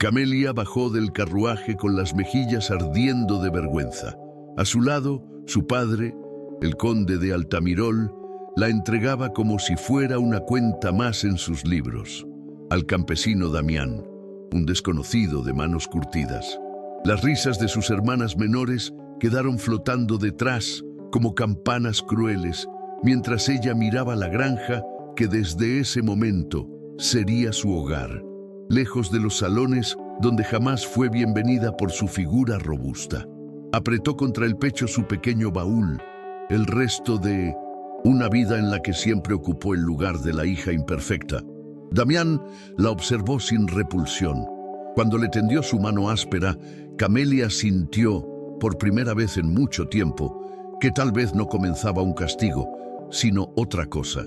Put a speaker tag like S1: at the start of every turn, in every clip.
S1: Camelia bajó del carruaje con las mejillas ardiendo de vergüenza. A su lado, su padre, el conde de Altamirol, la entregaba como si fuera una cuenta más en sus libros. Al campesino Damián, un desconocido de manos curtidas. Las risas de sus hermanas menores quedaron flotando detrás como campanas crueles, mientras ella miraba la granja que desde ese momento sería su hogar, lejos de los salones donde jamás fue bienvenida por su figura robusta. Apretó contra el pecho su pequeño baúl, el resto de una vida en la que siempre ocupó el lugar de la hija imperfecta. Damián la observó sin repulsión. Cuando le tendió su mano áspera, Camelia sintió, por primera vez en mucho tiempo, que tal vez no comenzaba un castigo, sino otra cosa.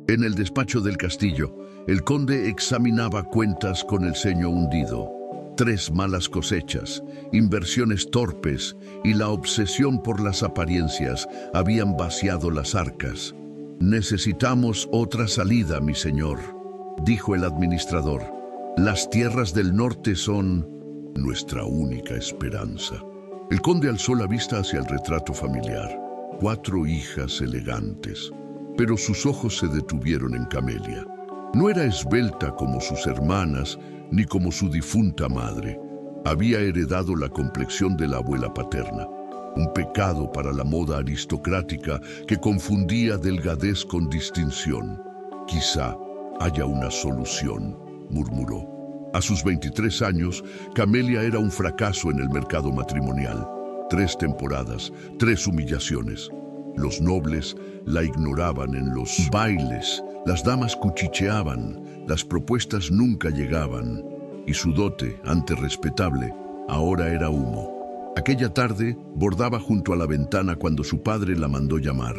S1: En el despacho del castillo, el conde examinaba cuentas con el ceño hundido. 3 malas cosechas, inversiones torpes y la obsesión por las apariencias habían vaciado las arcas. «Necesitamos otra salida, mi señor», dijo el administrador. «Las tierras del norte son nuestra única esperanza». El conde alzó la vista hacia el retrato familiar. 4 hijas elegantes, pero sus ojos se detuvieron en Camelia. No era esbelta como sus hermanas, ni como su difunta madre. Había heredado la complexión de la abuela paterna, un pecado para la moda aristocrática que confundía delgadez con distinción. «Quizá haya una solución», murmuró. A sus 23 años, Camelia era un fracaso en el mercado matrimonial. 3 temporadas, 3 humillaciones. Los nobles la ignoraban en los bailes, las damas cuchicheaban, las propuestas nunca llegaban, y su dote, antes respetable, ahora era humo. Aquella tarde bordaba junto a la ventana cuando su padre la mandó llamar.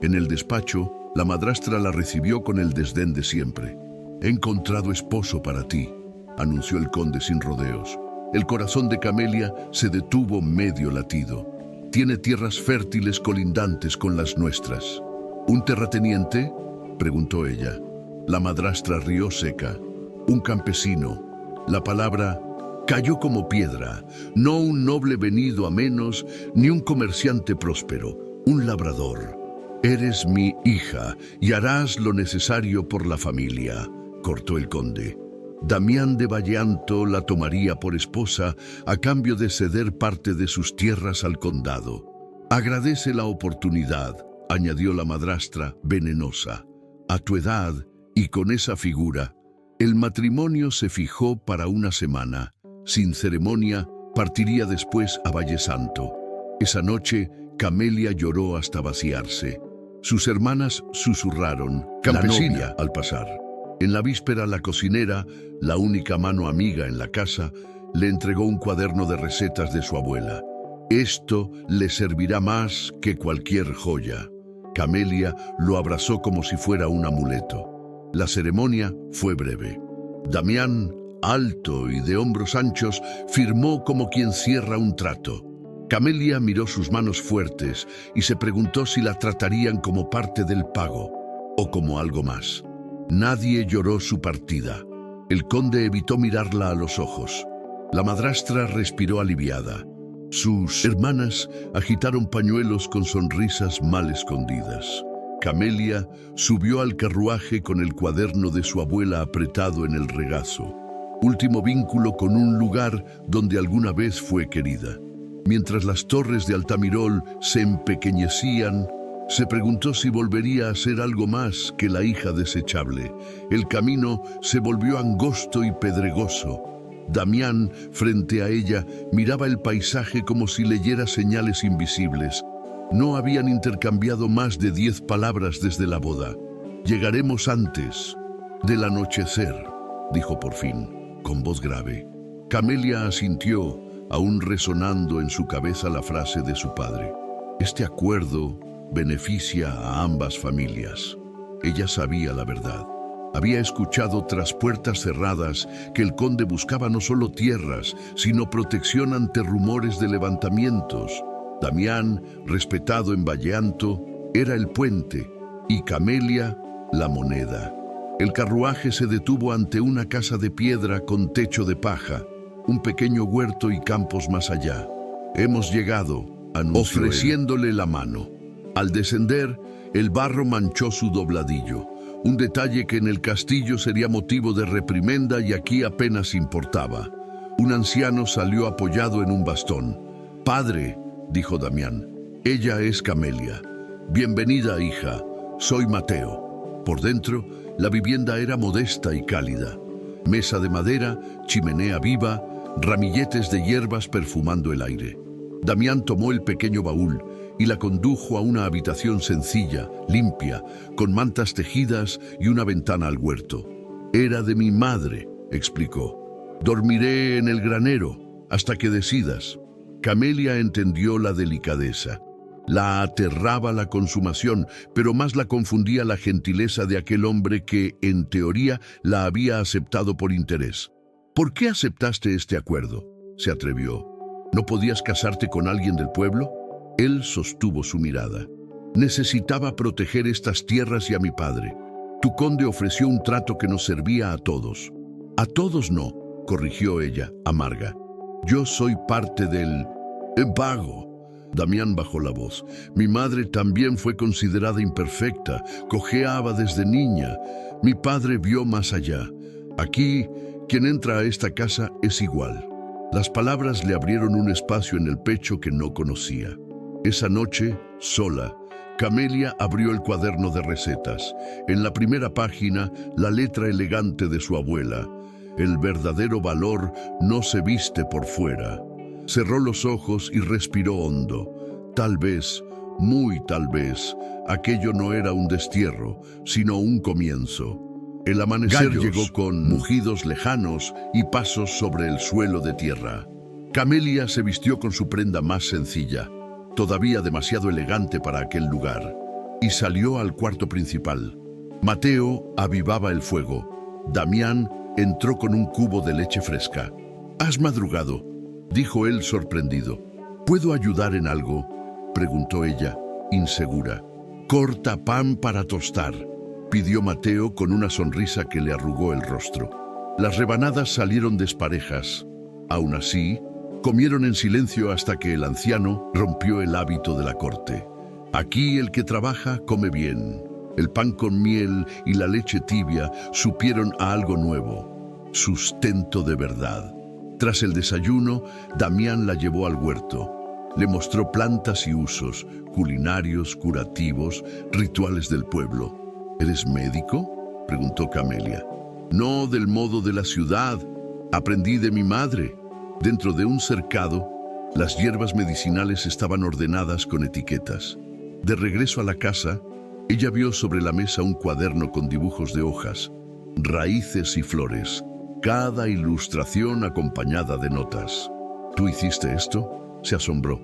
S1: En el despacho, la madrastra la recibió con el desdén de siempre. «He encontrado esposo para ti», anunció el conde sin rodeos. El corazón de Camelia se detuvo medio latido. «Tiene tierras fértiles colindantes con las nuestras». «¿Un terrateniente?», preguntó ella. La madrastra rió seca. «Un campesino». La palabra cayó como piedra. No un noble venido a menos, ni un comerciante próspero, un labrador. «Eres mi hija y harás lo necesario por la familia», cortó el conde. Damián de Valleanto la tomaría por esposa a cambio de ceder parte de sus tierras al condado. «Agradece la oportunidad», añadió la madrastra, venenosa. «A tu edad y con esa figura». El matrimonio se fijó para una semana. Sin ceremonia, partiría después a Vallesanto. Esa noche, Camelia lloró hasta vaciarse. Sus hermanas susurraron «campesina» al pasar. En la víspera, la cocinera, la única mano amiga en la casa, le entregó un cuaderno de recetas de su abuela. «Esto le servirá más que cualquier joya». Camelia lo abrazó como si fuera un amuleto. La ceremonia fue breve. Damián, alto y de hombros anchos, firmó como quien cierra un trato. Camelia miró sus manos fuertes y se preguntó si la tratarían como parte del pago o como algo más. Nadie lloró su partida. El conde evitó mirarla a los ojos. La madrastra respiró aliviada. Sus hermanas agitaron pañuelos con sonrisas mal escondidas. Camelia subió al carruaje con el cuaderno de su abuela apretado en el regazo. Último vínculo con un lugar donde alguna vez fue querida. Mientras las torres de Altamirol se empequeñecían, se preguntó si volvería a ser algo más que la hija desechable. El camino se volvió angosto y pedregoso. Damián, frente a ella, miraba el paisaje como si leyera señales invisibles. No habían intercambiado más de 10 palabras desde la boda. «Llegaremos antes del anochecer», dijo por fin, con voz grave. Camelia asintió, aún resonando en su cabeza la frase de su padre. Este acuerdo beneficia a ambas familias. Ella sabía la verdad. Había escuchado tras puertas cerradas que el conde buscaba no solo tierras, sino protección ante rumores de levantamientos. Damián, respetado en Valleanto, era el puente y Camelia, la moneda. El carruaje se detuvo ante una casa de piedra con techo de paja. un pequeño huerto y campos más allá. Hemos llegado, anunció ofreciéndole la mano. Al descender, el barro manchó su dobladillo, un detalle que en el castillo sería motivo de reprimenda y aquí apenas importaba. Un anciano salió apoyado en un bastón. «Padre», dijo Damián, «ella es Camelia. Bienvenida, hija. Soy Mateo». Por dentro, la vivienda era modesta y cálida. Mesa de madera, chimenea viva, ramilletes de hierbas perfumando el aire. Damián tomó el pequeño baúl y la condujo a una habitación sencilla, limpia, con mantas tejidas y una ventana al huerto. «Era de mi madre», explicó. «Dormiré en el granero hasta que decidas». Camelia entendió la delicadeza. La aterraba la consumación, pero más la confundía la gentileza de aquel hombre que, en teoría, la había aceptado por interés. «¿Por qué aceptaste este acuerdo?», se atrevió. «¿No podías casarte con alguien del pueblo?». Él sostuvo su mirada. «Necesitaba proteger estas tierras y a mi padre. Tu conde ofreció un trato que nos servía a todos». «A todos no», corrigió ella, amarga. «Yo soy parte del vago». Damián bajó la voz. «Mi madre también fue considerada imperfecta, cojeaba desde niña. Mi padre vio más allá. Aquí, quien entra a esta casa es igual». Las palabras le abrieron un espacio en el pecho que no conocía. Esa noche, sola, Camelia abrió el cuaderno de recetas. En la primera página, la letra elegante de su abuela. «El verdadero valor no se viste por fuera». Cerró los ojos y respiró hondo. Tal vez, muy tal vez, aquello no era un destierro, sino un comienzo. El amanecer llegó con mugidos lejanos y pasos sobre el suelo de tierra. Camelia se vistió con su prenda más sencilla, todavía demasiado elegante para aquel lugar, y salió al cuarto principal. Mateo avivaba el fuego. Damián entró con un cubo de leche fresca. «¿Has madrugado?», dijo él sorprendido. «¿Puedo ayudar en algo?», preguntó ella, insegura. «Corta pan para tostar», pidió Mateo con una sonrisa que le arrugó el rostro. Las rebanadas salieron desparejas. Aún así, comieron en silencio hasta que el anciano rompió el hábito de la corte. «Aquí el que trabaja come bien». El pan con miel y la leche tibia supieron a algo nuevo, sustento de verdad. Tras el desayuno, Damián la llevó al huerto. Le mostró plantas y usos, culinarios, curativos, rituales del pueblo. «¿Eres médico?», preguntó Camelia. «No del modo de la ciudad. Aprendí de mi madre». Dentro de un cercado, las hierbas medicinales estaban ordenadas con etiquetas. De regreso a la casa, ella vio sobre la mesa un cuaderno con dibujos de hojas, raíces y flores, cada ilustración acompañada de notas. «¿Tú hiciste esto?», se asombró.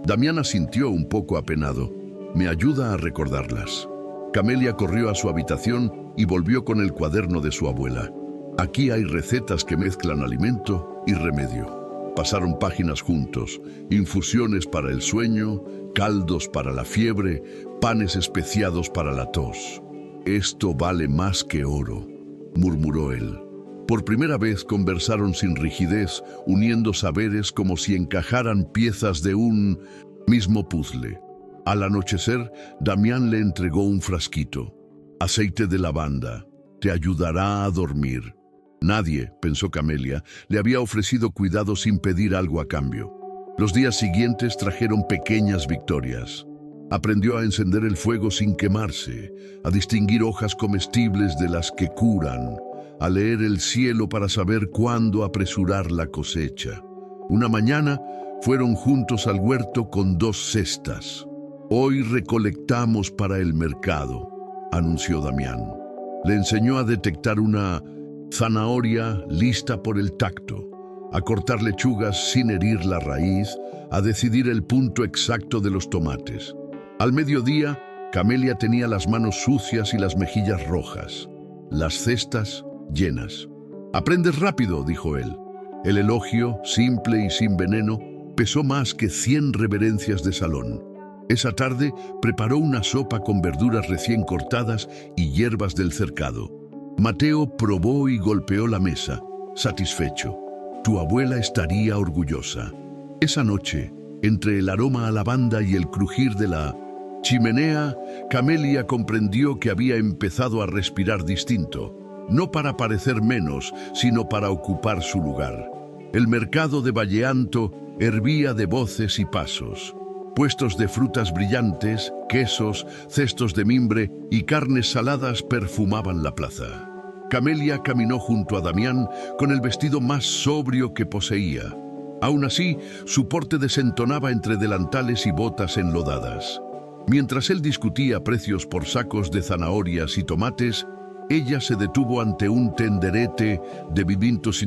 S1: Damián asintió un poco apenado. «Me ayuda a recordarlas». Camelia corrió a su habitación y volvió con el cuaderno de su abuela. «Aquí hay recetas que mezclan alimento y remedio». Pasaron páginas juntos, infusiones para el sueño, caldos para la fiebre, panes especiados para la tos. «Esto vale más que oro», murmuró él. Por primera vez conversaron sin rigidez, uniendo saberes como si encajaran piezas de un mismo puzzle. Al anochecer, Damián le entregó un frasquito. «Aceite de lavanda, te ayudará a dormir». Nadie, pensó Camelia, le había ofrecido cuidado sin pedir algo a cambio. Los días siguientes trajeron pequeñas victorias. Aprendió a encender el fuego sin quemarse, a distinguir hojas comestibles de las que curan, a leer el cielo para saber cuándo apresurar la cosecha. Una mañana fueron juntos al huerto con 2 cestas. «Hoy recolectamos para el mercado», anunció Damián. Le enseñó a detectar una zanahoria lista por el tacto, a cortar lechugas sin herir la raíz, a decidir el punto exacto de los tomates. Al mediodía, Camelia tenía las manos sucias y las mejillas rojas, las cestas llenas. «Aprendes rápido», dijo él. El elogio, simple y sin veneno, pesó más que 100 reverencias de salón. Esa tarde preparó una sopa con verduras recién cortadas y hierbas del cercado. Mateo probó y golpeó la mesa, satisfecho. Tu abuela estaría orgullosa. Esa noche, entre el aroma a lavanda y el crujir de la chimenea, Camelia comprendió que había empezado a respirar distinto, no para parecer menos, sino para ocupar su lugar. El mercado de Valleanto hervía de voces y pasos. Puestos de frutas brillantes, quesos, cestos de mimbre y carnes saladas perfumaban la plaza. Camelia caminó junto a Damián con el vestido más sobrio que poseía. Aún así, su porte desentonaba entre delantales y botas enlodadas. Mientras él discutía precios por sacos de zanahorias y tomates, ella se detuvo ante un tenderete de vivintos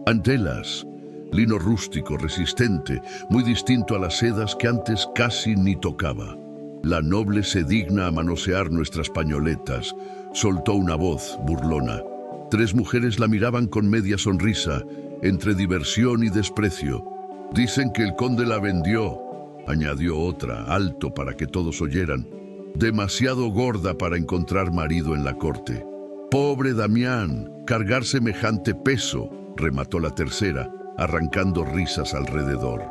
S1: antelas, lino rústico, resistente, muy distinto a las sedas que antes casi ni tocaba. La noble se digna a manosear nuestras pañoletas, soltó una voz burlona. 3 mujeres la miraban con media sonrisa, entre diversión y desprecio. Dicen que el conde la vendió, añadió otra, alto para que todos oyeran. Demasiado gorda para encontrar marido en la corte. Pobre Damián, cargar semejante peso, remató la tercera, arrancando risas alrededor.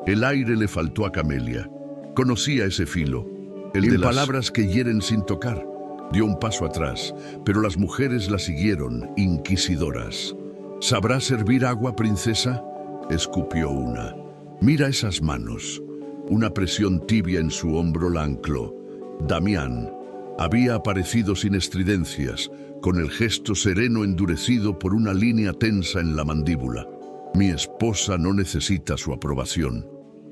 S1: El aire le faltó a Camelia. Conocía ese filo, el de las palabras que hieren sin tocar. Dio un paso atrás, pero las mujeres la siguieron, inquisidoras. ¿Sabrá servir agua, princesa? Escupió una. Mira esas manos. Una presión tibia en su hombro la ancló. Damián había aparecido sin estridencias, con el gesto sereno endurecido por una línea tensa en la mandíbula. Mi esposa no necesita su aprobación,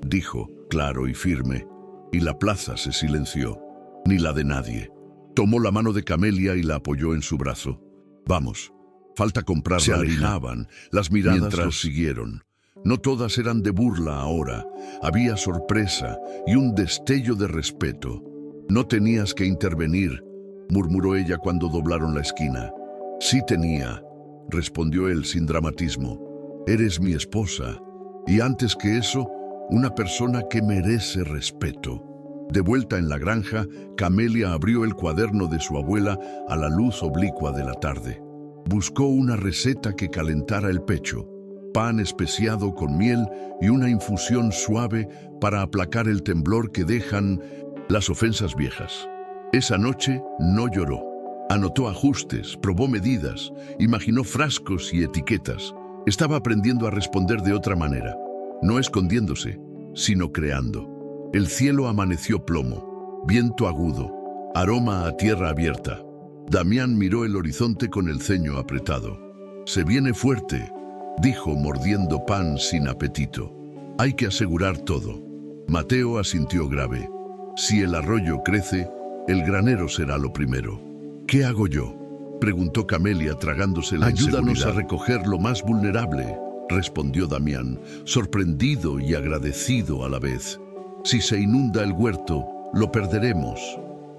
S1: dijo, claro y firme, y la plaza se silenció, ni la de nadie. Tomó la mano de Camelia y la apoyó en su brazo. Vamos, falta comprar la harina. Se alejaban, las miradas los siguieron. No todas eran de burla ahora, había sorpresa y un destello de respeto. No tenías que intervenir, murmuró ella cuando doblaron la esquina. Sí tenía, respondió él sin dramatismo. Eres mi esposa, y antes que eso, una persona que merece respeto. De vuelta en la granja, Camelia abrió el cuaderno de su abuela a la luz oblicua de la tarde. Buscó una receta que calentara el pecho, pan especiado con miel y una infusión suave para aplacar el temblor que dejan las ofensas viejas. Esa noche no lloró. Anotó ajustes, probó medidas, imaginó frascos y etiquetas. Estaba aprendiendo a responder de otra manera, no escondiéndose, sino creando. El cielo amaneció plomo, viento agudo, aroma a tierra abierta. Damián miró el horizonte con el ceño apretado. Se viene fuerte, dijo mordiendo pan sin apetito. Hay que asegurar todo. Mateo asintió grave. Si el arroyo crece, el granero será lo primero. ¿Qué hago yo?, preguntó Camelia tragándose la inseguridad. Ayúdanos a recoger lo más vulnerable, respondió Damián, sorprendido y agradecido a la vez. Si se inunda el huerto, lo perderemos.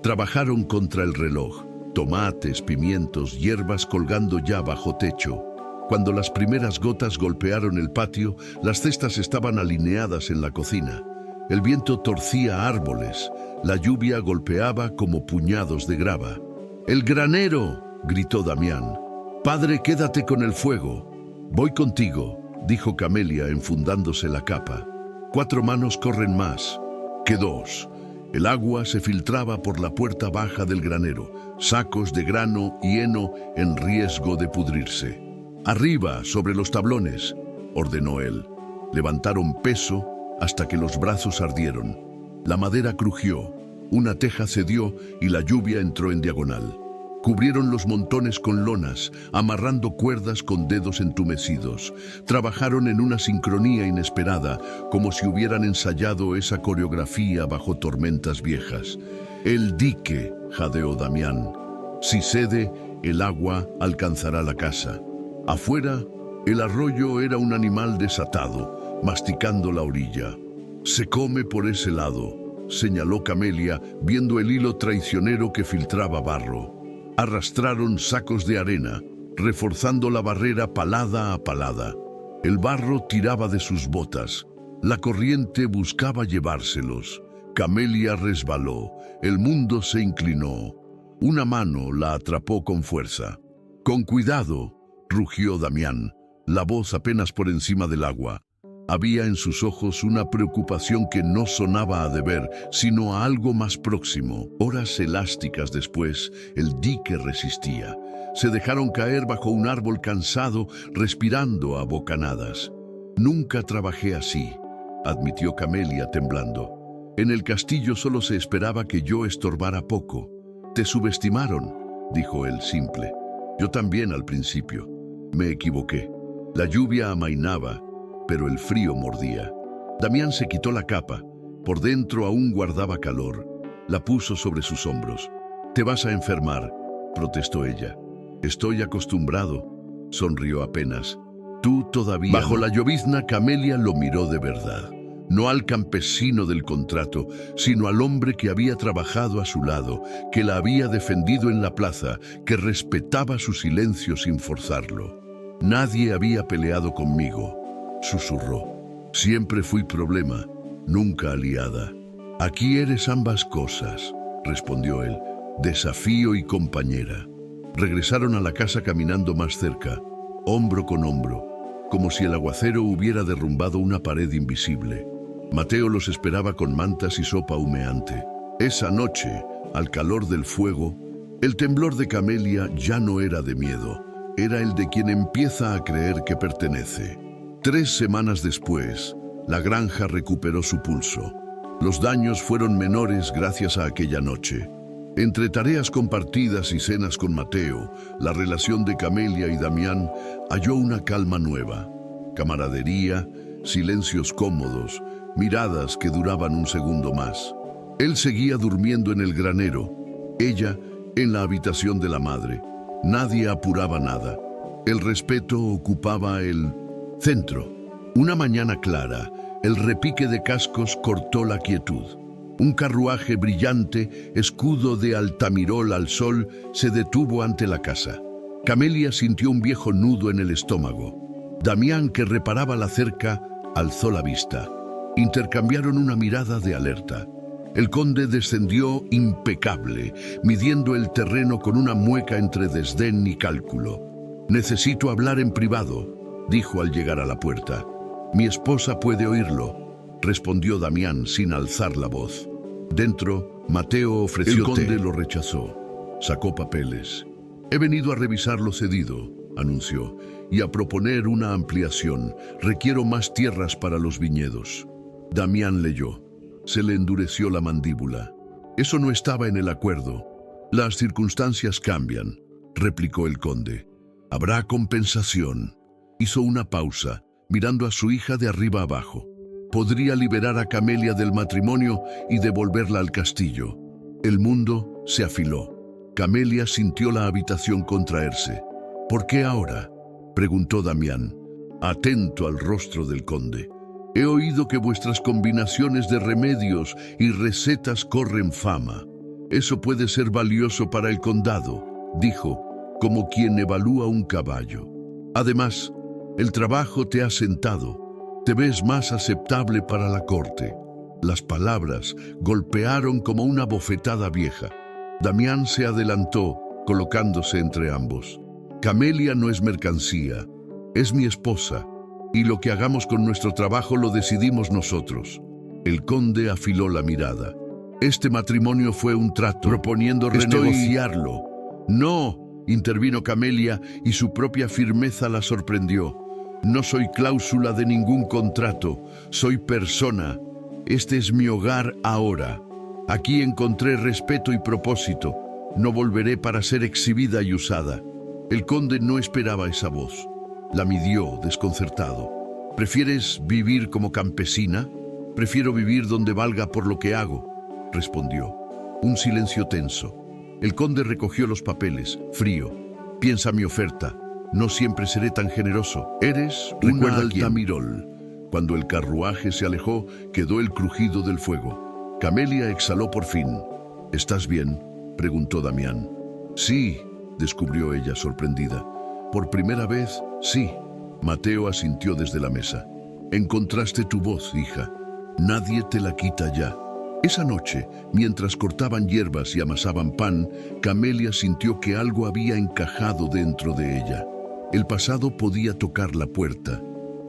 S1: Trabajaron contra el reloj, tomates, pimientos, hierbas colgando ya bajo techo. Cuando las primeras gotas golpearon el patio, las cestas estaban alineadas en la cocina. El viento torcía árboles, la lluvia golpeaba como puñados de grava. ¡El granero!, gritó Damián. Padre, quédate con el fuego. Voy contigo, dijo Camelia enfundándose la capa. 4 manos corren más que 2. El agua se filtraba por la puerta baja del granero, sacos de grano y heno en riesgo de pudrirse. Arriba, sobre los tablones, ordenó él. Levantaron peso hasta que los brazos ardieron. La madera crujió, una teja cedió y la lluvia entró en diagonal. Cubrieron los montones con lonas, amarrando cuerdas con dedos entumecidos. Trabajaron en una sincronía inesperada, como si hubieran ensayado esa coreografía bajo tormentas viejas. El dique, jadeó Damián. Si cede, el agua alcanzará la casa. Afuera, el arroyo era un animal desatado, masticando la orilla. Se come por ese lado, señaló Camelia, viendo el hilo traicionero que filtraba barro. Arrastraron sacos de arena, reforzando la barrera palada a palada. El barro tiraba de sus botas. La corriente buscaba llevárselos. Camelia resbaló. El mundo se inclinó. Una mano la atrapó con fuerza. «Con cuidado», rugió Damián. la voz apenas por encima del agua. Había en sus ojos una preocupación que no sonaba a deber, sino a algo más próximo. Horas elásticas después, el dique resistía. Se dejaron caer bajo un árbol cansado, respirando a bocanadas. «Nunca trabajé así», admitió Camelia temblando. «En el castillo solo se esperaba que yo estorbara poco». «Te subestimaron», dijo él simple. «Yo también al principio. Me equivoqué. La lluvia amainaba, pero el frío mordía». Damián se quitó la capa. Por dentro aún guardaba calor. La puso sobre sus hombros. «Te vas a enfermar», protestó ella. «Estoy acostumbrado», sonrió apenas. «Tú todavía Bajo la llovizna, Camelia lo miró de verdad. No al campesino del contrato, sino al hombre que había trabajado a su lado, que la había defendido en la plaza, que respetaba su silencio sin forzarlo. «Nadie había peleado conmigo», susurró. «Siempre fui problema, nunca aliada». «Aquí eres ambas cosas», respondió él, «desafío y compañera». Regresaron a la casa caminando más cerca, hombro con hombro, como si el aguacero hubiera derrumbado una pared invisible. Mateo los esperaba con mantas y sopa humeante. Esa noche, al calor del fuego, el temblor de Camelia ya no era de miedo, era el de quien empieza a creer que pertenece. 3 semanas después, la granja recuperó su pulso. Los daños fueron menores gracias a aquella noche. Entre tareas compartidas y cenas con Mateo, la relación de Camelia y Damián halló una calma nueva. Camaradería, silencios cómodos, miradas que duraban un segundo más. Él seguía durmiendo en el granero, ella en la habitación de la madre. Nadie apuraba nada. El respeto ocupaba el centro. Una mañana clara, el repique de cascos cortó la quietud. Un carruaje brillante, escudo de Altamirol al sol, se detuvo ante la casa. Camelia sintió un viejo nudo en el estómago. Damián, que reparaba la cerca, alzó la vista. Intercambiaron una mirada de alerta. El conde descendió impecable, midiendo el terreno con una mueca entre desdén y cálculo. «Necesito hablar en privado», dijo al llegar a la puerta. «Mi esposa puede oírlo», respondió Damián sin alzar la voz. Dentro, Mateo ofreció té. El conde lo rechazó. Sacó papeles. «He venido a revisar lo cedido», anunció, «y a proponer una ampliación. Requiero más tierras para los viñedos». Damián leyó. Se le endureció la mandíbula. «Eso no estaba en el acuerdo». «Las circunstancias cambian», replicó el conde. «Habrá compensación». Hizo una pausa, mirando a su hija de arriba abajo. Podría liberar a Camelia del matrimonio y devolverla al castillo. El mundo se afiló. Camelia sintió la habitación contraerse. «¿Por qué ahora?», preguntó Damián, atento al rostro del conde. «He oído que vuestras combinaciones de remedios y recetas corren fama. Eso puede ser valioso para el condado», dijo, como quien evalúa un caballo. «Además, el trabajo te ha sentado. Te ves más aceptable para la corte». Las palabras golpearon como una bofetada vieja. Damián se adelantó, colocándose entre ambos. «Camelia no es mercancía, es mi esposa, y lo que hagamos con nuestro trabajo lo decidimos nosotros». El conde afiló la mirada. «Este matrimonio fue un trato», proponiendo renegociarlo. «No», intervino Camelia, y su propia firmeza la sorprendió. «No soy cláusula de ningún contrato, soy persona. Este es mi hogar ahora. Aquí encontré respeto y propósito. No volveré para ser exhibida y usada». El conde no esperaba esa voz. La midió, desconcertado. «¿Prefieres vivir como campesina?» «Prefiero vivir donde valga por lo que hago», respondió. Un silencio tenso. El conde recogió los papeles, frío. «Piensa mi oferta. No siempre seré tan generoso. Eres una Altamirol». Cuando el carruaje se alejó, quedó el crujido del fuego. Camelia exhaló por fin. «¿Estás bien?», preguntó Damián. «Sí», descubrió ella sorprendida. «Por primera vez, sí». Mateo asintió desde la mesa. «Encontraste tu voz, hija. Nadie te la quita ya». Esa noche, mientras cortaban hierbas y amasaban pan, Camelia sintió que algo había encajado dentro de ella. El pasado podía tocar la puerta,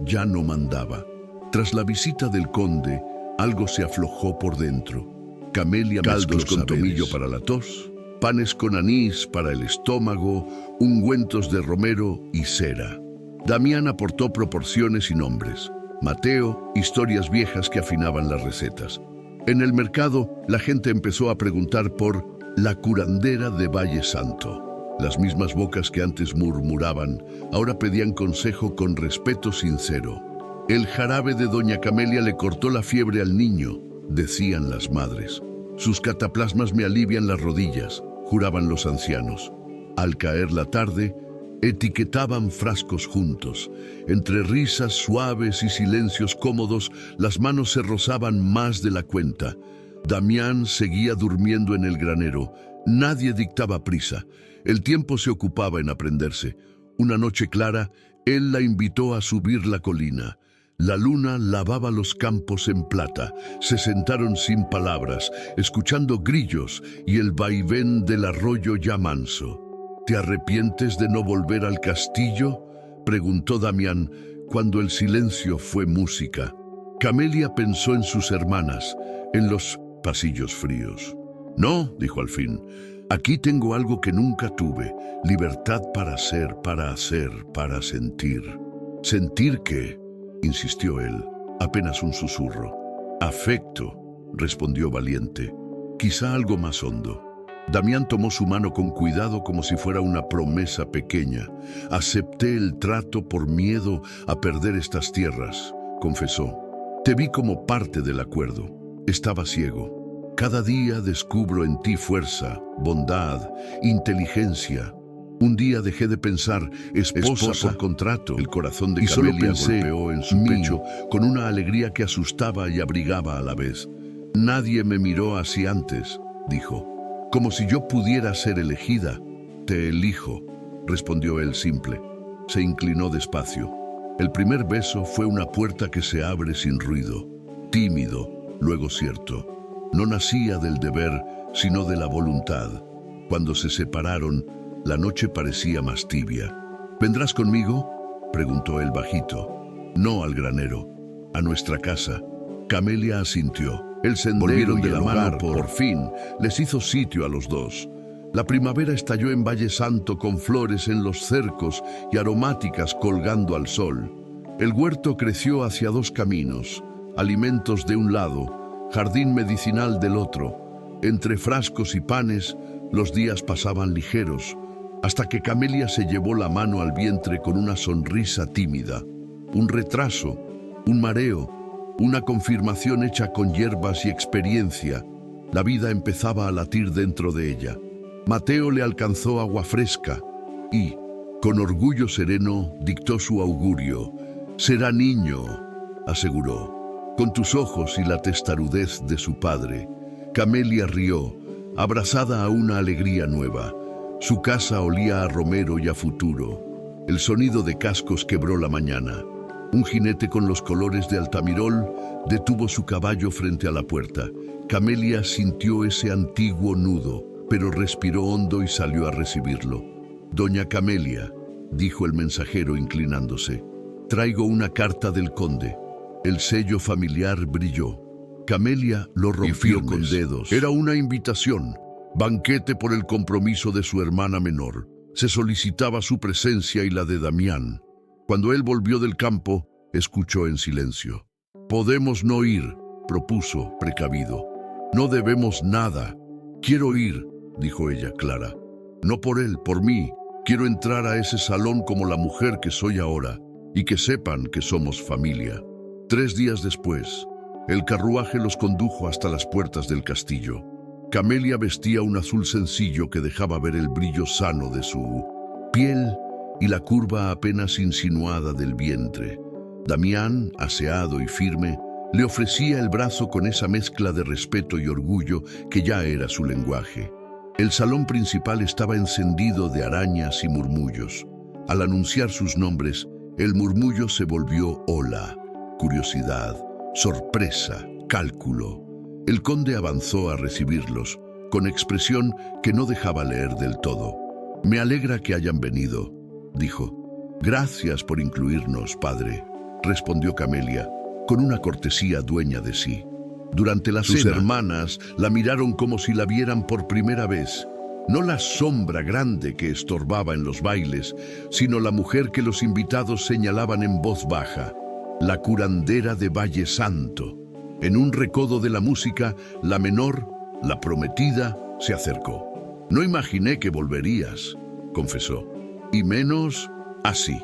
S1: ya no mandaba. Tras la visita del conde, algo se aflojó por dentro. Camelia caldos con tomillo para la tos, panes con anís para el estómago, ungüentos de romero y cera. Damián aportó proporciones y nombres. Mateo, historias viejas que afinaban las recetas. En el mercado, la gente empezó a preguntar por la curandera de Valle Santo. Las mismas bocas que antes murmuraban, ahora pedían consejo con respeto sincero. El jarabe de doña Camelia le cortó la fiebre al niño, decían las madres. Sus cataplasmas me alivian las rodillas, juraban los ancianos. Al caer la tarde, etiquetaban frascos juntos. Entre risas suaves y silencios cómodos, las manos se rozaban más de la cuenta. Damián seguía durmiendo en el granero. Nadie dictaba prisa. El tiempo se ocupaba en aprenderse. Una noche clara, él la invitó a subir la colina. La luna lavaba los campos en plata. Se sentaron sin palabras, escuchando grillos y el vaivén del arroyo ya manso. ¿Te arrepientes de no volver al castillo?, preguntó Damián, cuando el silencio fue música. Camelia pensó en sus hermanas, en los pasillos fríos. No, dijo al fin, aquí tengo algo que nunca tuve, libertad para ser, para hacer, para sentir. ¿Sentir qué?, insistió él, apenas un susurro. Afecto, respondió valiente, quizá algo más hondo. Damián tomó su mano con cuidado como si fuera una promesa pequeña. Acepté el trato por miedo a perder estas tierras, confesó. Te vi como parte del acuerdo. Estaba ciego. Cada día descubro en ti fuerza, bondad, inteligencia. Un día dejé de pensar, esposa por contrato. El corazón de Camelia golpeó en su pecho con una alegría que asustaba y abrigaba a la vez. Nadie me miró así antes, dijo. Como si yo pudiera ser elegida. Te elijo, respondió él simple. Se inclinó despacio. El primer beso fue una puerta que se abre sin ruido. Tímido, luego cierto. No nacía del deber, sino de la voluntad. Cuando se separaron, la noche parecía más tibia. ¿Vendrás conmigo?, preguntó él bajito. No al granero, a nuestra casa. Camelia asintió. El sendero y el hogar, por fin, les hizo sitio a los dos. La primavera estalló en Valle Santo con flores en los cercos y aromáticas colgando al sol. El huerto creció hacia dos caminos, alimentos de un lado, jardín medicinal del otro. Entre frascos y panes, los días pasaban ligeros, hasta que Camelia se llevó la mano al vientre con una sonrisa tímida. Un retraso, un mareo, una confirmación hecha con hierbas y experiencia. La vida empezaba a latir dentro de ella. Mateo le alcanzó agua fresca y, con orgullo sereno, dictó su augurio. «Será niño», aseguró, «con tus ojos y la testarudez de su padre». Camelia rió, abrazada a una alegría nueva. Su casa olía a romero y a futuro. El sonido de cascos quebró la mañana. Un jinete con los colores de Altamirol detuvo su caballo frente a la puerta. Camelia sintió ese antiguo nudo, pero respiró hondo y salió a recibirlo. «Doña Camelia», dijo el mensajero inclinándose, «traigo una carta del conde». El sello familiar brilló. Camelia lo rompió con dedos. Era una invitación, banquete por el compromiso de su hermana menor. Se solicitaba su presencia y la de Damián. Cuando él volvió del campo, escuchó en silencio. «Podemos no ir», propuso, precavido. «No debemos nada». «Quiero ir», dijo ella, clara. «No por él, por mí. Quiero entrar a ese salón como la mujer que soy ahora, y que sepan que somos familia». 3 días después, el carruaje los condujo hasta las puertas del castillo. Camelia vestía un azul sencillo que dejaba ver el brillo sano de su piel y la curva apenas insinuada del vientre. Damián, aseado y firme, le ofrecía el brazo con esa mezcla de respeto y orgullo que ya era su lenguaje. El salón principal estaba encendido de arañas y murmullos. Al anunciar sus nombres, el murmullo se volvió ola, curiosidad, sorpresa, cálculo. El conde avanzó a recibirlos, con expresión que no dejaba leer del todo. «Me alegra que hayan venido», dijo. Gracias por incluirnos, padre, respondió Camelia, con una cortesía dueña de sí. Durante la cena, sus hermanas la miraron como si la vieran por primera vez. No la sombra grande que estorbaba en los bailes, sino la mujer que los invitados señalaban en voz baja, la curandera de Valle Santo. En un recodo de la música, la menor, la prometida, se acercó. No imaginé que volverías, confesó. Y menos así.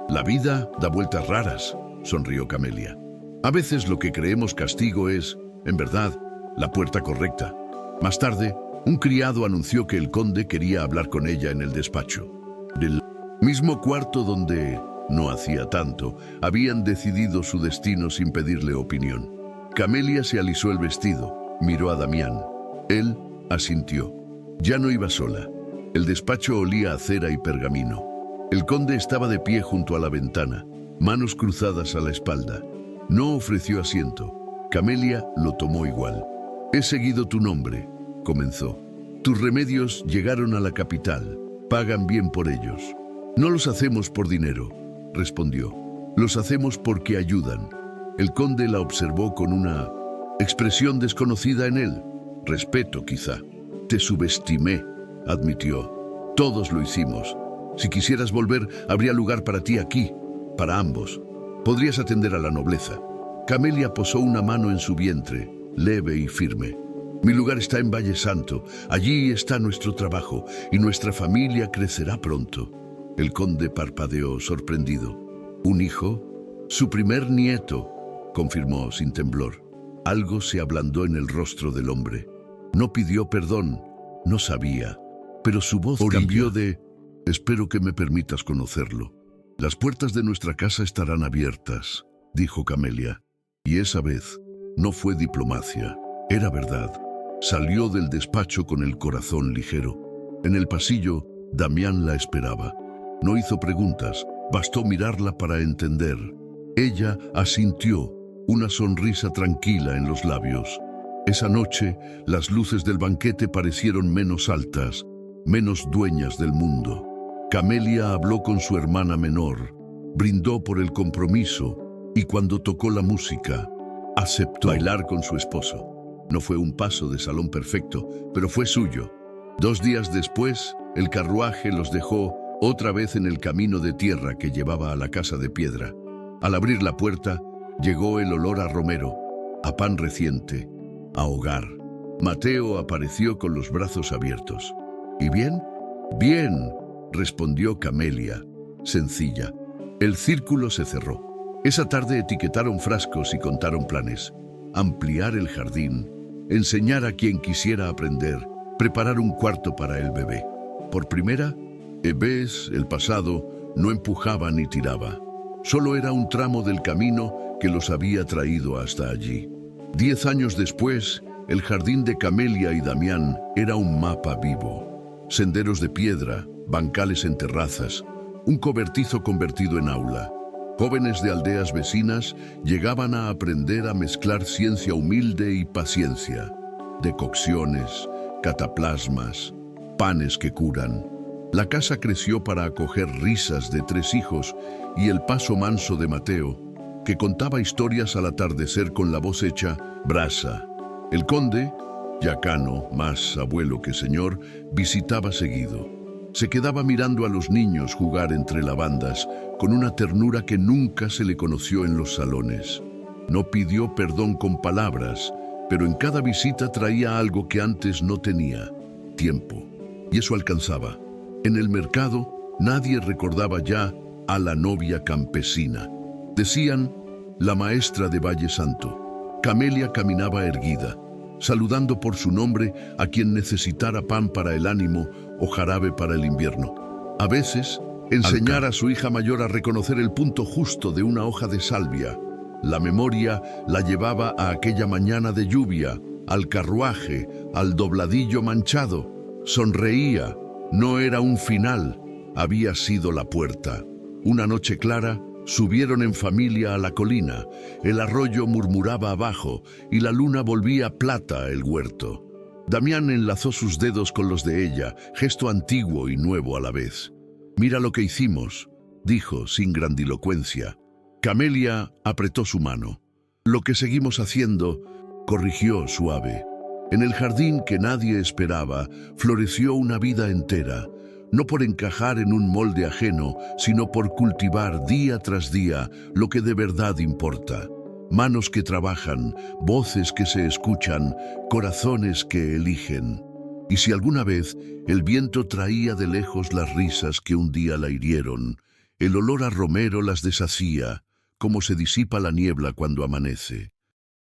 S1: La vida da vueltas raras, sonrió Camelia. A veces lo que creemos castigo es, en verdad, la puerta correcta. Más tarde, un criado anunció que el conde quería hablar con ella en el despacho. Del mismo cuarto donde, no hacía tanto, habían decidido su destino sin pedirle opinión. Camelia se alisó el vestido, miró a Damián. Él asintió. Ya no iba sola. El despacho olía a cera y pergamino. El conde estaba de pie junto a la ventana, manos cruzadas a la espalda. No ofreció asiento. Camelia lo tomó igual. He seguido tu nombre, comenzó. Tus remedios llegaron a la capital. Pagan bien por ellos. No los hacemos por dinero, respondió. Los hacemos porque ayudan. El conde la observó con una expresión desconocida en él. Respeto, quizá. Te subestimé, admitió. Todos lo hicimos. Si quisieras volver, habría lugar para ti aquí, para ambos. Podrías atender a la nobleza. Camelia posó una mano en su vientre, leve y firme. Mi lugar está en Valle Santo. Allí está nuestro trabajo y nuestra familia crecerá pronto. El conde parpadeó, sorprendido. ¿Un hijo? Su primer nieto, confirmó sin temblor. Algo se ablandó en el rostro del hombre. No pidió perdón, no sabía, pero su voz cambió de... Espero que me permitas conocerlo. Las puertas de nuestra casa estarán abiertas, dijo Camelia. Y esa vez no fue diplomacia, era verdad. Salió del despacho con el corazón ligero. En el pasillo, Damián la esperaba. No hizo preguntas, bastó mirarla para entender. Ella asintió, una sonrisa tranquila en los labios. Esa noche, las luces del banquete parecieron menos altas, menos dueñas del mundo. Camelia habló con su hermana menor, brindó por el compromiso y cuando tocó la música, aceptó bailar con su esposo. No fue un paso de salón perfecto, pero fue suyo. 2 días después, el carruaje los dejó otra vez en el camino de tierra que llevaba a la casa de piedra. Al abrir la puerta, llegó el olor a romero, a pan reciente, a hogar. Mateo apareció con los brazos abiertos. ¿Y bien? Bien, respondió Camelia, sencilla. El círculo se cerró. Esa tarde etiquetaron frascos y contaron planes. Ampliar el jardín, enseñar a quien quisiera aprender, preparar un cuarto para el bebé. Por primera, Ebés, el pasado, no empujaba ni tiraba. Solo era un tramo del camino que los había traído hasta allí. 10 años después, el jardín de Camelia y Damián era un mapa vivo. Senderos de piedra, bancales en terrazas, un cobertizo convertido en aula. Jóvenes de aldeas vecinas llegaban a aprender a mezclar ciencia humilde y paciencia. Decocciones, cataplasmas, panes que curan. La casa creció para acoger risas de 3 hijos y el paso manso de Mateo, que contaba historias al atardecer con la voz hecha brasa. El conde, yacano, más abuelo que señor, visitaba seguido. Se quedaba mirando a los niños jugar entre lavandas, con una ternura que nunca se le conoció en los salones. No pidió perdón con palabras, pero en cada visita traía algo que antes no tenía: tiempo. Y eso alcanzaba. En el mercado, nadie recordaba ya a la novia campesina. Decían, la maestra de Valle Santo. Camelia caminaba erguida, saludando por su nombre a quien necesitara pan para el ánimo o jarabe para el invierno. A veces, enseñar a su hija mayor a reconocer el punto justo de una hoja de salvia. La memoria la llevaba a aquella mañana de lluvia, al carruaje, al dobladillo manchado. Sonreía. No era un final, había sido la puerta. Una noche clara, subieron en familia a la colina. El arroyo murmuraba abajo y la luna volvía plata el huerto. Damián enlazó sus dedos con los de ella, gesto antiguo y nuevo a la vez. Mira lo que hicimos, dijo sin grandilocuencia. Camelia apretó su mano. Lo que seguimos haciendo, corrigió suave. En el jardín que nadie esperaba, floreció una vida entera, no por encajar en un molde ajeno, sino por cultivar día tras día lo que de verdad importa. Manos que trabajan, voces que se escuchan, corazones que eligen. Y si alguna vez el viento traía de lejos las risas que un día la hirieron, el olor a romero las deshacía, como se disipa la niebla cuando amanece.